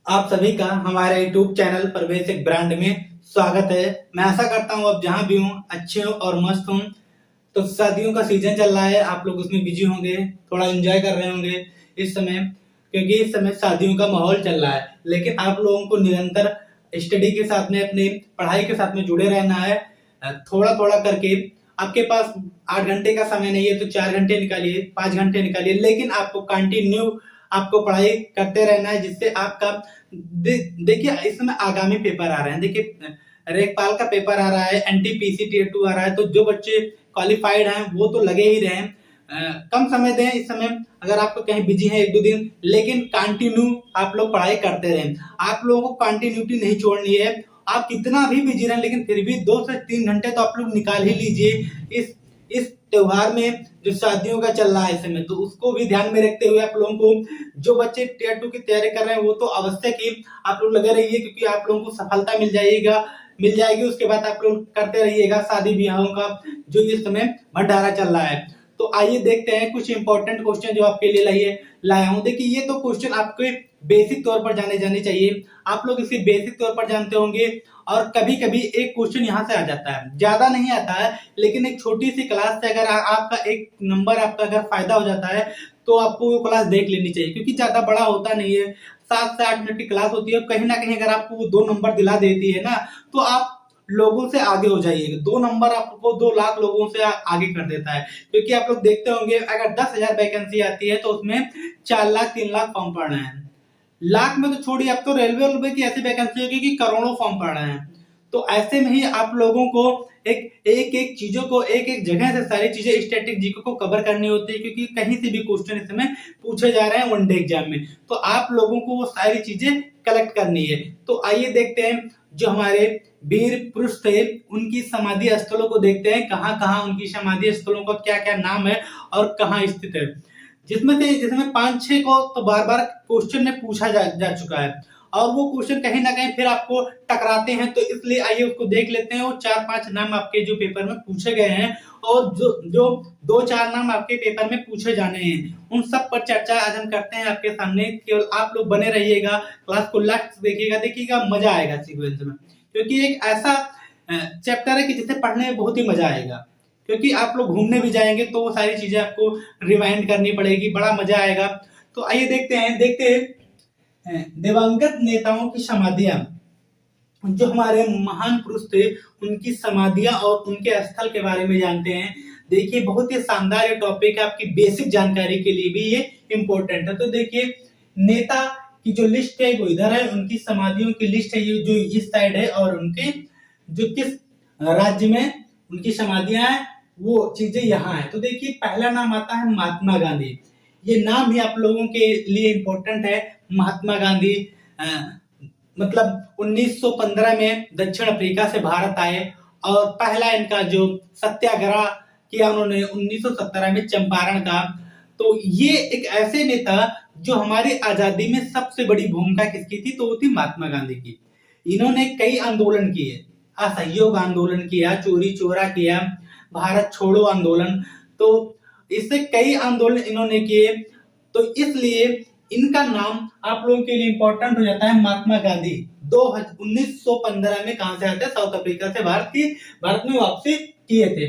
आप सभी का हमारे यूट्यूब चैनल प्रवेश एक ब्रांड में स्वागत है। मैं आशा करता हूँ आप जहाँ भी हूँ अच्छे हो और मस्त हों। तो शादियों का सीजन चल रहा है, आप लोग उसमें बिजी होंगे, थोड़ा एंजॉय कर रहे होंगे इस समय, क्योंकि इस समय शादियों का माहौल चल रहा है। लेकिन आप लोगों को निरंतर स्टडी के साथ में, अपनी पढ़ाई के साथ में जुड़े रहना है। थोड़ा थोड़ा करके आपके पास 8 घंटे का समय नहीं है तो 4 घंटे निकालिए, 5 घंटे निकालिए, लेकिन आपको कंटिन्यू आपको पढ़ाई करते रहना है, जिससे आपका देखिए इस समय आगामी पेपर आ रहे हैं। देखिए रेकपाल का पेपर आ रहा है, एनटीपीसी टीयर 2 आ रहा है, तो जो बच्चे क्वालिफाइड हैं वो तो लगे ही रहे। कम समय दें इस समय, अगर आपको कहीं बिजी है 1-2 दिन, लेकिन कंटिन्यू आप लोग पढ़ाई करते रहें। आप लोगों को कंटिन्यूटी नहीं छोड़नी है। आप कितना भी बिजी रहें, लेकिन फिर भी 2 से 3 घंटे तो आप लोग निकाल ही लीजिए इस त्योहार में, जो शादियों का चल रहा है इस समय। तो उसको भी ध्यान में रखते हुए आप लोगों को, जो बच्चे टीयर 2 की तैयारी कर रहे हैं, वो तो आवश्यक ही आप लोग लगे रहिए, क्योंकि आप लोगों को सफलता मिल जाएगी। उसके बाद आप लोग करते रहिएगा शादी ब्याहों का जो इस समय भंडारा चल रहा है। तो आइए देखते हैं कुछ इंपॉर्टेंट क्वेश्चन जो आपके लिए लाया हूं। देखिए ये तो क्वेश्चन आपके बेसिक तौर पर जाने चाहिए, आप लोग इसे बेसिक तौर पर जानते होंगे। और कभी कभी एक क्वेश्चन यहाँ से आ जाता है, ज्यादा नहीं आता है, लेकिन एक छोटी सी क्लास से अगर आपका एक नंबर आपका अगर फायदा हो जाता है, तो आपको वो क्लास देख लेनी चाहिए, क्योंकि ज्यादा बड़ा होता नहीं है। 7 से 8 मिनट की क्लास होती है। कहीं ना कहीं अगर आपको वो 2 नंबर दिला देती है ना, तो आप लोगों से आगे हो जाइएगा। 2 नंबर आपको 2 लाख लोगों से आगे कर देता है, क्योंकि आप लोग देखते होंगे अगर 10,000 वैकेंसी आती है तो उसमें 4 लाख 3 लाख फॉर्म पड़ रहे हैं। लाख में तो छोड़िए, अब तो रेलवे की ऐसी वैकेंसी होगी कि करोड़ों फॉर्म पड़ रहे हैं। तो ऐसे में ही आप लोगों को एक चीजों को एक एक जगह से सारी चीजें स्टैटिक जीके को कवर करनी होती है, क्योंकि कहीं से भी क्वेश्चन इस समय पूछे जा रहे हैं वनडे एग्जाम में, तो आप लोगों को वो सारी चीजें कलेक्ट करनी है। तो आइए देखते हैं जो हमारे वीर पुरुष थे उनकी समाधि स्थलों को देखते हैं, कहाँ कहाँ उनकी समाधि स्थलों का क्या क्या नाम है और कहाँ स्थित है। जिसमें 5-6 को तो बार बार क्वेश्चन में पूछा जा चुका है, और वो क्वेश्चन कहीं ना कहीं फिर आपको टकराते हैं, तो इसलिए आइए उसको देख लेते हैं। वो 4-5 नाम आपके जो पेपर में पूछे गए हैं, और जो जो 2-4 नाम आपके पेपर में पूछे जाने हैं, उन सब पर चर्चा आज हम करते हैं आपके सामने। केवल आप लोग बने रहिएगा, क्लास को लास्ट देखिएगा मजा आएगा सीक्वेंस में, क्योंकि एक ऐसा चैप्टर है कि जिसे पढ़ने में बहुत ही मजा आएगा। क्योंकि आप लोग घूमने भी जाएंगे तो वो सारी चीजें आपको रिवाइंड करनी पड़ेगी, बड़ा मजा आएगा। तो आइए देखते हैं दिवंगत नेताओं की समाधियां, जो हमारे महान पुरुष थे उनकी समाधियां और उनके स्थल के बारे में जानते हैं। देखिए बहुत ही शानदार ये टॉपिक है, आपकी बेसिक जानकारी के लिए भी ये इम्पोर्टेंट है। तो देखिए नेता की जो लिस्ट है वो इधर है, उनकी समाधियों की लिस्ट है ये जो इस साइड है, और उनके जो किस राज्य में उनकी समाधियां हैं वो चीजें यहाँ है। तो देखिए पहला नाम आता है महात्मा गांधी। ये नाम ही आप लोगों के लिए इम्पोर्टेंट है। महात्मा गांधी मतलब 1915 में दक्षिण अफ्रीका से भारत आए, और पहला इनका जो सत्याग्रह किया उन्होंने 1917 में चंपारण का। तो ये एक ऐसे नेता जो हमारी आजादी में सबसे बड़ी भूमिका किसकी थी, तो वो थी महात्मा गांधी की। इन्होंने कई आंदोलन किए, असहयोग आंदोलन किया, चोरी चोरा किया, भारत छोड़ो आंदोलन, तो इससे कई आंदोलन इन्होंने किए। तो इसलिए इनका नाम आप लोगों के लिए इंपॉर्टेंट हो जाता है महात्मा गांधी। 1915 में कहां से आते हैं, साउथ अफ्रीका से भारत में वापसी किए थे।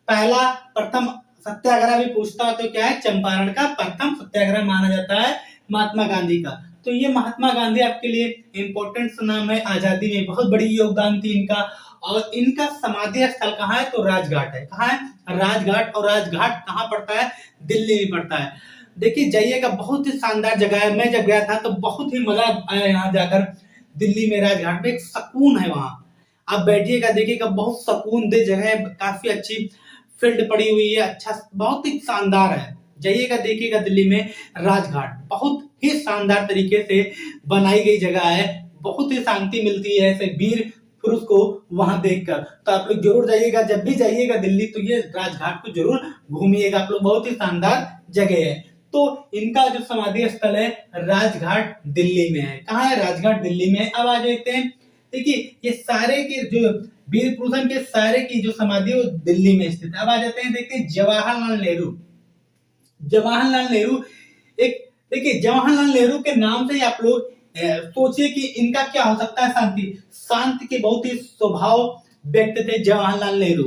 पहला प्रथम सत्याग्रह भी पूछता है तो क्या है, चंपारण का प्रथम सत्याग्रह माना जाता है महात्मा गांधी का। तो ये महात्मा गांधी आपके लिए इंपॉर्टेंट नाम है, आजादी में बहुत बड़ी योगदान थी इनका। और इनका समाधि स्थल कहाँ है, तो राजघाट है। कहाँ है, राजघाट। और राजघाट कहाँ पड़ता है, दिल्ली में पड़ता है। देखिए जाइएगा, बहुत ही शानदार जगह है। मैं जब गया था तो बहुत ही मजा आया यहाँ जाकर। दिल्ली में राजघाट में एक सुकून है, वहां आप बैठिएगा देखिएगा, बहुत सुकून दे जगह है, काफी अच्छी फील्ड पड़ी हुई है, अच्छा बहुत ही शानदार है। जाइएगा देखिएगा दिल्ली में राजघाट, बहुत ही शानदार तरीके से बनाई गई जगह है, बहुत ही शांति मिलती है ऐसे वीर पुरुष को वहां देखकर। तो आप लोग जरूर जाइएगा, जब भी जाइएगा दिल्ली तो ये राजघाट को जरूर घूमिएगा आप लोग, बहुत ही शानदार जगह है। तो इनका जो समाधि स्थल है राजघाट दिल्ली में है। कहाँ है, राजघाट दिल्ली में। अब आ जाते हैं, देखिए ये सारे के जो वीर पुरुषों के सारे की जो समाधि वो दिल्ली में स्थित है। अब आ जाते हैं, देखते हैं जवाहरलाल नेहरू। जवाहरलाल नेहरू एक, देखिए जवाहरलाल नेहरू के नाम से ही आप लोग सोचिए कि इनका क्या हो सकता है, शांति। शांति के बहुत ही स्वभाव व्यक्ति थे जवाहरलाल नेहरू।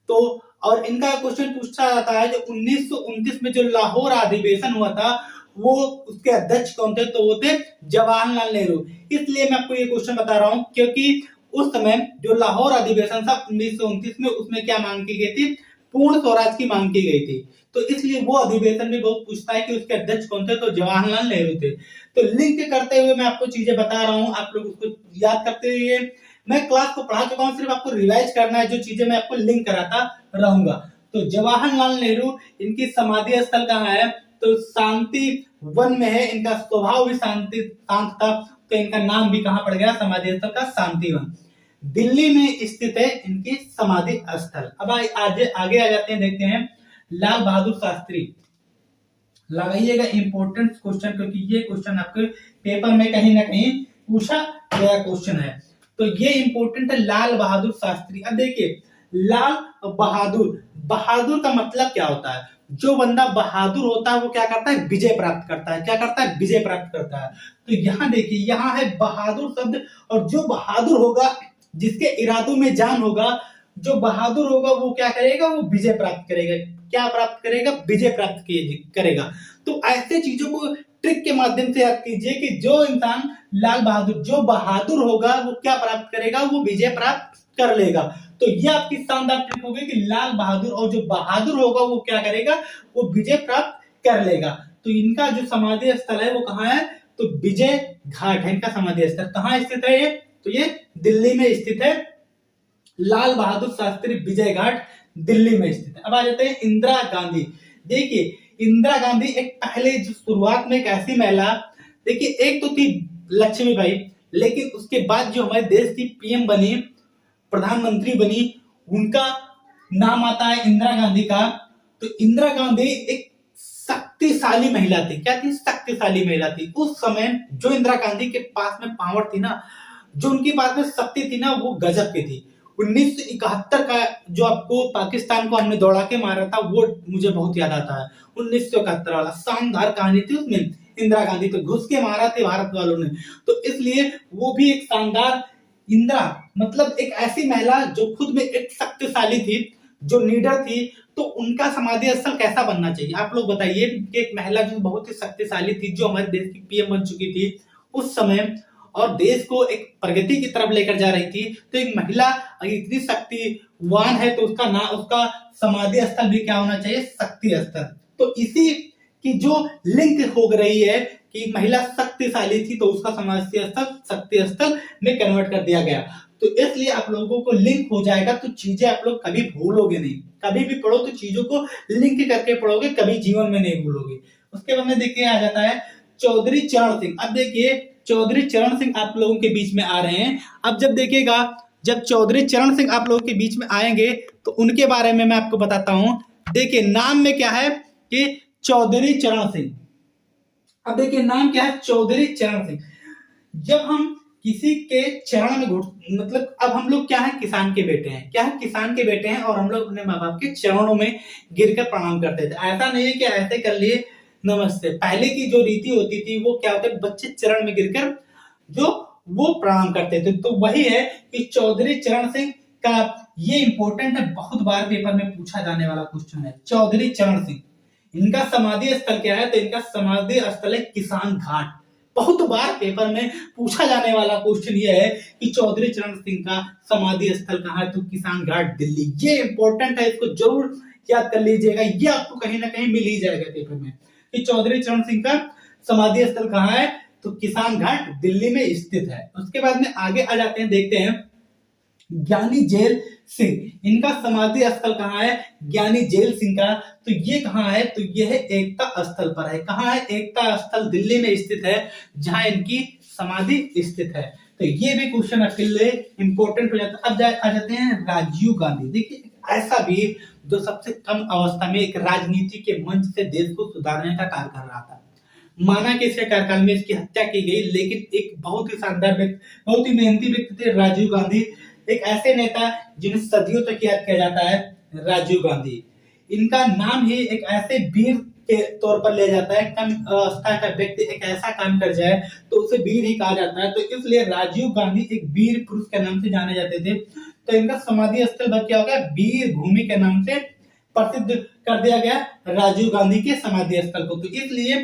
तो और इनका क्वेश्चन पूछा जाता है जो 1929 में जो लाहौर अधिवेशन हुआ था, वो उसके अध्यक्ष कौन थे, तो वो थे जवाहरलाल नेहरू। इसलिए मैं आपको ये क्वेश्चन बता रहा हूं क्योंकि उस समय जो लाहौर अधिवेशन था 1929 में, उसमें क्या मांग की गई थी, पूर्ण स्वराज की मांग की गई थी। तो इसलिए वो अधिवेशन में बहुत पूछता है कि उसके अध्यक्ष कौन थे, तो जवाहरलाल नेहरू थे। तो लिंक करते हुए मैं आपको चीजें बता रहा हूं, आप लोग उसको याद करते हुए, मैं क्लास को पढ़ा चुका हूं, सिर्फ आपको रिवाइज करना है जो चीजें मैं आपको लिंक कराता रहूंगा। तो जवाहरलाल नेहरू, इनकी समाधि स्थल कहाँ है, तो शांति वन में है। इनका स्वभाव भी शांत था, तो इनका नाम भी कहां पड़ गया, समाधि स्थल का शांति वन। दिल्ली में स्थित है इनकी समाधि स्थल। अब आगे आ जाते हैं, देखते हैं लाल बहादुर शास्त्री। लगाइएगा इंपॉर्टेंट क्वेश्चन, क्योंकि ये क्वेश्चन आपके पेपर में कहीं ना कहीं पूछा गया क्वेश्चन है। तो ये इंपॉर्टेंट है, लाल बहादुर शास्त्री। अब देखिए लाल बहादुर, बहादुर का मतलब क्या होता है, जो बंदा बहादुर होता है वो क्या करता है, विजय प्राप्त करता है। क्या करता है, विजय प्राप्त करता है। तो यहाँ देखिए, यहाँ है बहादुर शब्द, और जो बहादुर होगा, जिसके इरादों में जान होगा, जो बहादुर होगा वो क्या करेगा, वो विजय प्राप्त करेगा। क्या प्राप्त करेगा, विजय प्राप्त करेगा। तो ऐसे चीजों को ट्रिक के माध्यम से याद कीजिए कि जो इंसान लाल बहादुर, जो बहादुर होगा वो क्या प्राप्त करेगा, वो विजय प्राप्त कर लेगा। तो ये आपकी शानदार ट्रिक होगी कि लाल बहादुर, और जो बहादुर होगा वो क्या करेगा, वो विजय प्राप्त कर लेगा। तो इनका जो समाधि स्थल है वो कहाँ है, तो विजय घाट है इनका समाधि स्थल। कहाँ स्थित है ये, तो ये दिल्ली में स्थित है। लाल बहादुर शास्त्री विजय घाट दिल्ली में स्थित है। अब आ जाते हैं इंदिरा गांधी। देखिए इंदिरा गांधी एक पहले जो शुरुआत में एक ऐसी महिला, देखिए एक तो थी लक्ष्मीबाई, लेकिन उसके बाद जो हमारे देश की पीएम बनी, प्रधानमंत्री बनी, उनका नाम आता है इंदिरा गांधी का। तो इंदिरा गांधी एक शक्तिशाली महिला थी। क्या थी, शक्तिशाली महिला थी। उस समय जो इंदिरा गांधी के पास में पावर थी ना, जो उनके पास में शक्ति थी ना, वो गजब की थी। 1971 का जो आपको पाकिस्तान को हमने दौड़ा के मारा था, वो मुझे बहुत याद आता है। 1971 वाला शानदार कहानी थी उसमें। इंदिरा गांधी तो घुस के मारा थे भारत वालों ने, तो इसलिए वो भी एक शानदार। इंदिरा मतलब एक ऐसी महिला जो खुद में एक शक्तिशाली थी, जो लीडर थी। तो उनका समाधि स्थल कैसा बनना चाहिए, आप लोग बताइए। कि एक महिला जो बहुत ही शक्तिशाली थी, जो हमारे देश की पीएम बन चुकी थी उस समय, और देश को एक प्रगति की तरफ लेकर जा रही थी। तो एक महिला इतनी शक्तिवान है, तो उसका समाधि स्थल भी क्या होना चाहिए, शक्ति स्थल। तो इसी की जो लिंक हो रही है कि महिला शक्तिशाली थी, तो उसका समाधि स्थल शक्ति स्थल में कन्वर्ट कर दिया गया। तो इसलिए आप लोगों को लिंक हो जाएगा, तो चीजें आप लोग कभी भूलोगे नहीं। कभी भी पढ़ो तो चीजों को लिंक करके पढ़ोगे, कभी जीवन में नहीं भूलोगे। उसके बाद में देखिए आ जाता है चौधरी चरण सिंह। अब देखिए चौधरी चरण सिंह आप लोगों के बीच में आ रहे हैं। अब जब देखिएगा, जब चौधरी चरण सिंह आप लोगों के बीच में आएंगे, तो उनके बारे में मैं आपको बताता हूं। देखिए नाम में क्या है कि चौधरी चरण सिंह। अब देखिए नाम क्या है, चौधरी चरण सिंह। जब हम किसी के चरण में मतलब अब हम लोग क्या है, किसान के बेटे हैं। क्या है, किसान के बेटे हैं, और हम लोग अपने माँ बाप के चरणों में गिरकर प्रणाम करते थे। ऐसा नहीं है कि ऐसे कर लिए नमस्ते। पहले की जो रीति होती थी वो क्या होता है, बच्चे चरण में गिरकर जो वो प्रणाम करते थे। तो वही है कि चौधरी चरण सिंह का, ये इंपॉर्टेंट है, बहुत बार पेपर में पूछा जाने वाला क्वेश्चन है। चौधरी चरण सिंह, इनका समाधि स्थल क्या है, तो इनका समाधि स्थल है किसान घाट। बहुत बार पेपर में पूछा जाने वाला क्वेश्चन ये है कि चौधरी चरण सिंह का समाधि स्थल कहाँ है, तो किसान घाट दिल्ली। ये इंपॉर्टेंट है, इसको जरूर याद कर लीजिएगा। ये आपको कहीं ना कहीं मिल ही जाएगा पेपर में कि चौधरी चरण सिंह का समाधि स्थल कहाँ है, तो किसान घाट दिल्ली में स्थित है। उसके बाद में आगे आ जाते हैं, देखते हैं ज्ञानी जेल सिंह। इनका समाधि स्थल कहाँ है, ज्ञानी जेल सिंह का। तो ये कहाँ है, तो यह एकता स्थल पर है। कहाँ है, एकता स्थल दिल्ली में स्थित है, जहां इनकी समाधि स्थित है। तो ये भी क्वेश्चन आपके लिए इंपॉर्टेंट हो जाता है। अब आ जाते हैं राजीव गांधी। देखिए ऐसा भी जो सबसे कम अवस्था में एक राजनीति के मंच से देश को सुधारने का कार्य कर रहा था। माना कि इसके कार्यकाल में इसकी हत्या की गई, लेकिन एक बहुत ही शानदार व्यक्ति, बहुत ही मेहनती व्यक्ति थे राजीव गांधी। एक ऐसे नेता जिन्हें सदियों तक याद किया जाता है, राजीव गांधी। इनका नाम ही एक ऐसे वीर के तौर पर लिया जाता है। कम अवस्था का व्यक्ति एक ऐसा काम कर जाए तो उसे वीर ही कहा जाता है। तो इसलिए राजीव गांधी एक वीर पुरुष के नाम से जाने जाते थे। तो इनका समाधि स्थल क्या हो गया, वीर भूमि के नाम से प्रसिद्ध कर दिया गया राजीव गांधी के समाधि स्थल को। तो इसलिए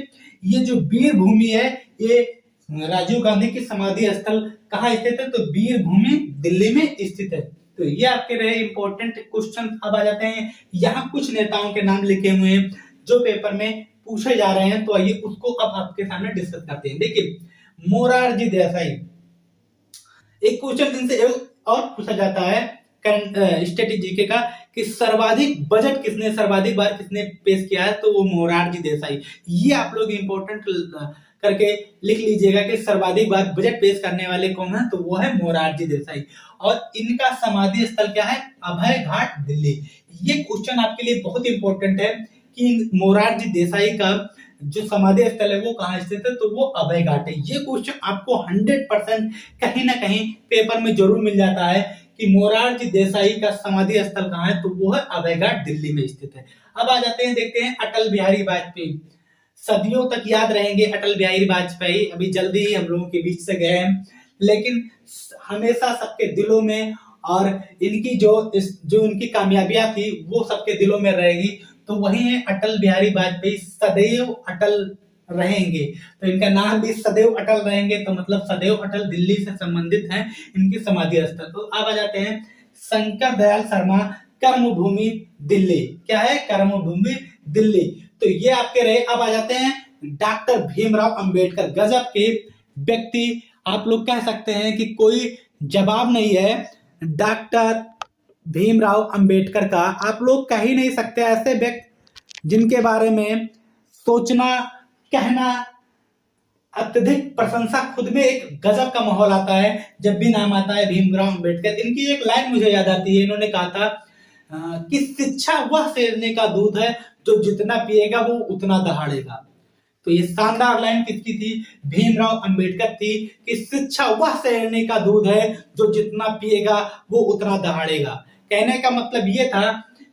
ये जो वीर भूमि है, ये राजीव गांधी की समाधि स्थल कहाँ स्थित है, तो वीर भूमि दिल्ली में स्थित है। तो ये आपके रहे इंपॉर्टेंट क्वेश्चन। अब आ जाते हैं, यहाँ कुछ नेताओं के नाम लिखे हुए हैं जो पेपर में पूछे जा रहे हैं। तो आइए उसको अब आपके सामने डिस्कस करते हैं। देखिए, मोरारजी देसाई, एक क्वेश्चन इनसे और पूछा जाता है स्टैटिक जीके का कि सर्वाधिक बजट किसने, सर्वाधिक बार किसने पेश किया है, तो वो मोरारजी देसाई। ये आप लोग इंपॉर्टेंट करके लिख लीजिएगा कि सर्वाधिक बार बजट पेश करने वाले कौन है, तो वो है मोरारजी देसाई। और इनका समाधि स्थल क्या है, अभय घाट दिल्ली। ये क्वेश्चन आपके लिए बहुत इंपॉर्टेंट है कि मोरारजी देसाई का जो समाधि स्थल है वो कहाँ स्थित है, तो वो अभय घाट है। ये क्वेश्चन आपको 100% कहीं ना कहीं पेपर में जरूर मिल जाता है कि मोरारजी देसाई का समाधि स्थल कहाँ है, तो वो है अभय घाट दिल्ली में स्थित है। अब आ जाते हैं, देखते हैं अटल बिहारी वाजपेयी। सदियों तक याद रहेंगे अटल बिहारी वाजपेयी। अभी जल्दी ही हम लोगों के बीच से गए हैं, लेकिन हमेशा सबके दिलों में, और इनकी जो इनकी कामयाबियां थी वो सबके दिलों में रहेगी। तो वही है अटल बिहारी वाजपेयी, सदैव अटल रहेंगे। तो इनका नाम भी सदैव अटल रहेंगे, तो मतलब सदैव अटल दिल्ली से संबंधित है इनकी समाधि स्थल। तो अब आ जाते हैं शंकर दयाल शर्मा, कर्मभूमि दिल्ली। क्या है, कर्मभूमि दिल्ली। तो ये आपके रहे। अब आ जाते हैं डॉक्टर भीमराव अंबेडकर, गजब के व्यक्ति आप लोग कह सकते हैं कि कोई जवाब नहीं है डॉक्टर भीमराव अंबेडकर का। आप लोग कह ही नहीं सकते ऐसे व्यक्ति जिनके बारे में सोचना, कहना, अत्यधिक प्रशंसा, खुद में एक गजब का माहौल आता है जब भी नाम आता है भीमराव अंबेडकर। इनकी एक लाइन मुझे याद आती है, इन्होंने कहा था कि शिक्षा वह शेरनी का दूध है जो जितना पिएगा वो उतना दहाड़ेगा। तो ये शानदार लाइन किसकी थी, भीमराव अंबेडकर थी कि शिक्षा वह शेरनी का दूध है जो जितना पिएगा वो उतना दहाड़ेगा। कहने का मतलब ये था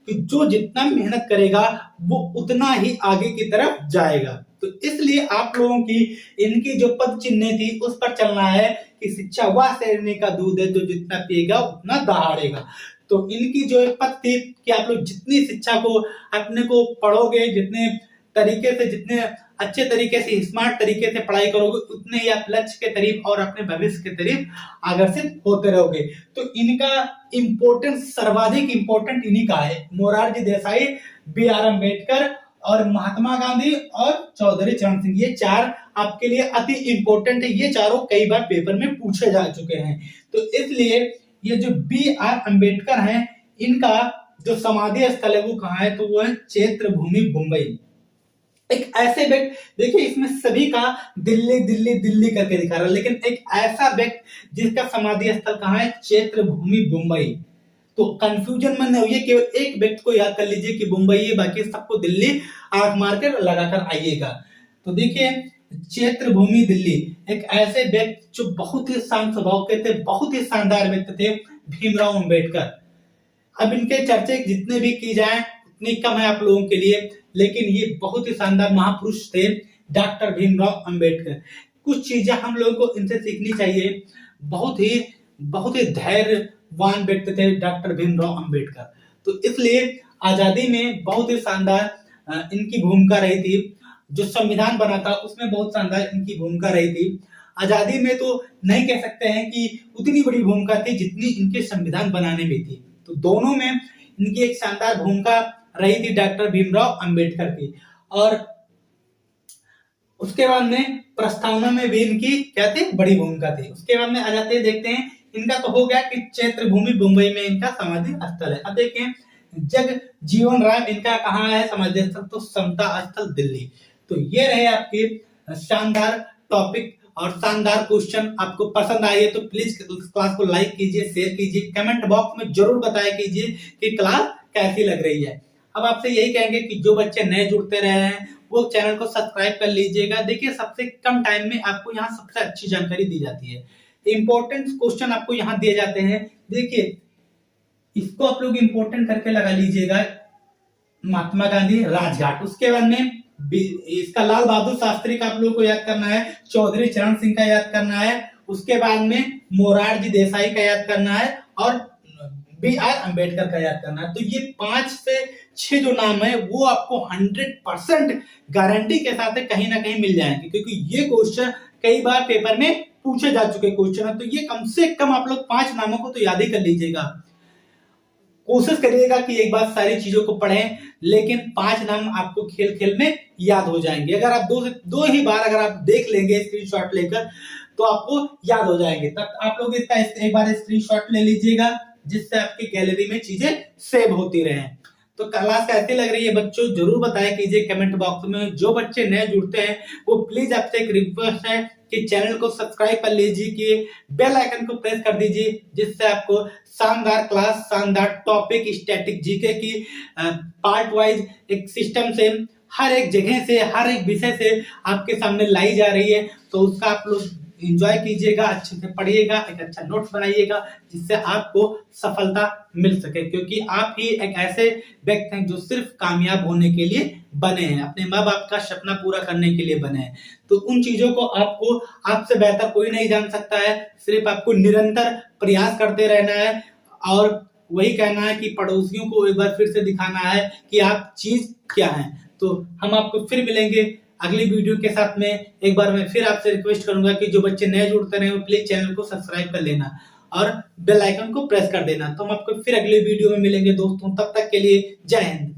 कि जो जितना मेहनत करेगा वो उतना ही आगे की तरफ जाएगा। तो इसलिए आप लोगों की इनकी जो पद चिन्ह थी उस पर चलना है कि शिक्षा वह शेरनी का दूध है जो जितना पिएगा उतना दहाड़ेगा। तो इनकी जो एक पद थी कि आप लोग जितनी शिक्षा को अपने को पढ़ोगे, जितने तरीके से, जितने अच्छे तरीके से, स्मार्ट तरीके से पढ़ाई करोगे, उतने ही आप लक्ष्य के करीब और अपने भविष्य के करीब आकर्षित होते रहोगे। तो इनका इंपॉर्टेंस, सर्वाधिक इंपॉर्टेंट इन्हीं का है, मोरारजी देसाई, बी आर अम्बेडकर और महात्मा गांधी और चौधरी चरण सिंह। ये चार आपके लिए अति इंपॉर्टेंट है। ये चारों कई बार पेपर में पूछे जा चुके हैं। तो इसलिए ये जो बी आर अम्बेडकर हैं, इनका जो समाधि स्थल है वो कहाँ है, तो वो है क्षेत्र भूमि मुंबई। एक ऐसे व्यक्ति, देखिए इसमें सभी का दिल्ली दिल्ली दिल्ली करके दिखा रहा है, लेकिन एक ऐसा व्यक्ति जिसका समाधि स्थल कहाँ है, क्षेत्र भूमि मुंबई। तो कंफ्यूजन में न होइए, केवल एक व्यक्ति को याद कर लीजिए कि मुंबई है, बाकी सबको दिल्ली आंख मार कर लगाकर आइएगा। तो देखिए क्षेत्र भूमि दिल्ली, एक ऐसे व्यक्ति जो बहुत ही शांत स्वभाव के थे, बहुत ही शानदार व्यक्ति थे, भीमराव अंबेडकर। अब इनके चर्चे जितने भी की जाए उतनी कम है आप लोगों के लिए, लेकिन ये बहुत ही शानदार महापुरुष थे डॉक्टर भीमराव अंबेडकर। कुछ चीजें हम लोगों को इनसे सीखनी चाहिए। बहुत ही धैर्यवान व्यक्ति थे डॉक्टर भीमराव अंबेडकर। तो इसलिए आजादी में बहुत ही शानदार इनकी भूमिका रही थी। जो संविधान बना था उसमें बहुत शानदार इनकी भूमिका रही थी। आजादी में तो नहीं कह सकते हैं कि उतनी बड़ी भूमिका थी जितनी इनके संविधान बनाने में थी। तो दोनों में इनकी एक शानदार भूमिका रही थी डॉक्टर भीमराव अंबेडकर की। और उसके बाद में प्रस्तावना में भी इनकी क्या थी, बड़ी भूमिका थी। उसके बाद में आ जाते हैं, देखते हैं इनका तो हो गया कि क्षेत्र भूमि मुंबई में इनका समाधि स्थल है। अब देखें जग जीवन राम, इनका कहाँ है समाधि स्थल, तो समता स्थल दिल्ली। तो ये रहे आपके शानदार टॉपिक और शानदार क्वेश्चन। आपको पसंद आए तो प्लीज क्लास को लाइक कीजिए, शेयर कीजिए, कमेंट बॉक्स में जरूर बताया कीजिए कि क्लास कैसी लग रही है। अब आपसे यही कहेंगे कि जो बच्चे नए जुड़ते रहे हैं वो चैनल को सब्सक्राइब कर लीजिएगा। देखिए सबसे कम टाइम में आपको यहाँ सबसे अच्छी जानकारी दी जाती है। इंपॉर्टेंट क्वेश्चन आपको यहाँ दिए जाते हैं। देखिए इसको आप लोग इंपॉर्टेंट करके लगा लीजिएगा, महात्मा गांधी राजघाट। उसके बाद में इसका लाल बहादुर शास्त्री का आप लोगों को याद करना है, चौधरी चरण सिंह का याद करना है, उसके बाद में मोरारजी देसाई का याद करना है और B.R. अम्बेडकर का याद करना है। तो ये 5 से 6 जो नाम है वो आपको 100% गारंटी के साथ कहीं ना कहीं मिल जाएंगे, क्योंकि ये क्वेश्चन कई बार पेपर में पूछे जा चुके क्वेश्चन है। तो ये कम से कम आप लोग 5 नामों को तो याद ही कर लीजिएगा। कोशिश करिएगा कि एक बार सारी चीजों को पढ़ें, लेकिन 5 नाम आपको खेल खेल में याद हो जाएंगे। अगर आप दो ही बार अगर आप देख लेंगे स्क्रीनशॉट लेकर तो आपको याद हो जाएंगे। तब आप लोग इसका एक बार स्क्रीनशॉट ले लीजिएगा, जिससे आपकी गैलरी में चीजें सेव होती रहें। तो क्लास कैसी लग रही है बच्चों, जरूर बताया कीजिए कमेंट बॉक्स में। जो बच्चे नए जुड़ते हैं वो प्लीज आपसे एक रिक्वेस्ट है कि चैनल को सब्सक्राइब कर लीजिए, कि बेल आइकन को प्रेस कर दीजिए, जिससे आपको शानदार क्लास, शानदार टॉपिक, स्टैटिक जीके की पार्ट वाइज एक सिस्टम से हर एक जगह से, हर एक विषय से आपके सामने लाई जा रही है। तो उसका आप लोग एंजॉय कीजिएगा, अच्छे से पढ़िएगा, एक अच्छा नोट्स बनाइएगा, जिससे आपको सफलता मिल सके। क्योंकि आप ही एक ऐसे व्यक्ति हैं जो सिर्फ कामयाब होने के लिए बने हैं, अपने माँ बाप का सपना पूरा करने के लिए बने हैं। तो उन चीजों को आपको आपसे बेहतर कोई नहीं जान सकता है। सिर्फ आपको निरंतर प्रयास करते रहना है और वही कहना है कि पड़ोसियों को एक बार फिर से दिखाना है कि आप चीज क्या है। तो हम आपको फिर मिलेंगे अगली वीडियो के साथ में। एक बार मैं फिर आपसे रिक्वेस्ट करूंगा कि जो बच्चे नए जुड़ते रहे वो प्लीज चैनल को सब्सक्राइब कर लेना और बेल आइकन को प्रेस कर देना। तो हम आपको फिर अगली वीडियो में मिलेंगे दोस्तों, तब तक के लिए जय हिंद।